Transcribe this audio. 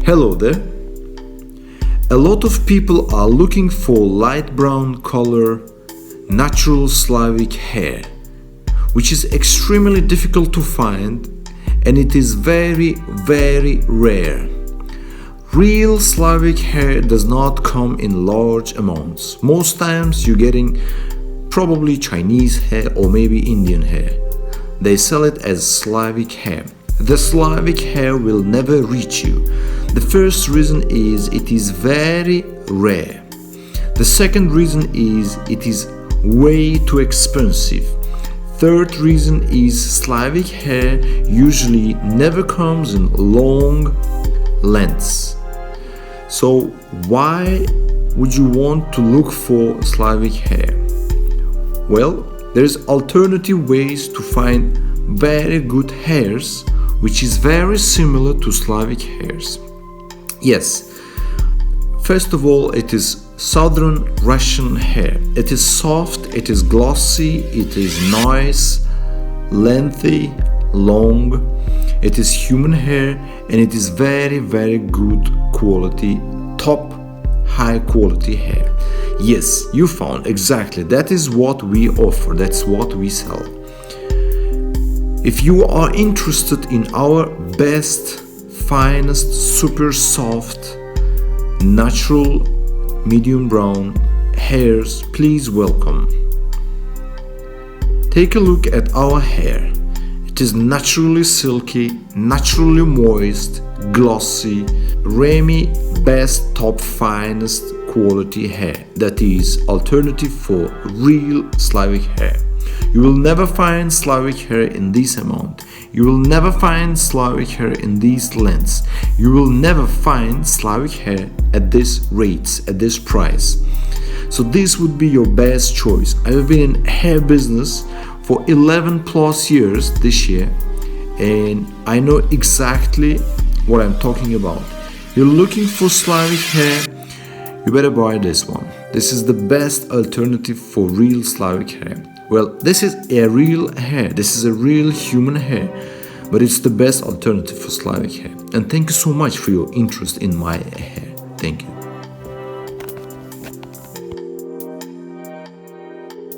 Hello there. A lot of people are looking for light brown color, natural Slavic hair, which is extremely difficult to find, and it is very, very rare. Real Slavic hair does not come in large amounts. Most times you're getting probably Chinese hair or maybe Indian hair. They sell it as Slavic hair. The Slavic hair will never reach you. The first reason is it is very rare. The second reason is it is way too expensive. Third reason is Slavic hair usually never comes in long lengths. So why would you want to look for Slavic hair? Well, there's alternative ways to find very good hairs which is very similar to Slavic hairs. Yes, first of all, it is Southern Russian hair. It is soft, it is glossy, it is nice, lengthy, long. It is human hair and it is very, very good quality, top high quality hair. Yes, you found exactly. That is what we offer, that's what we sell. If you are interested in our best, finest, super soft, natural, medium brown hairs, please welcome. Take a look at our hair. It is naturally silky, naturally moist, glossy, Remy best, top, finest quality hair. That is alternative for real Slavic hair. You will never find Slavic hair in this amount. You will never find Slavic hair in these lengths. You will never find Slavic hair at these rates, at this price. So this would be your best choice. I have been in hair business for 11 plus years this year, and I know exactly what I'm talking about. You're looking for Slavic hair, you better buy this one. This is the best alternative for real Slavic hair. Well, this is a real hair, this is a real human hair, but it's the best alternative for Slavic hair. And thank you so much for your interest in my hair. Thank you.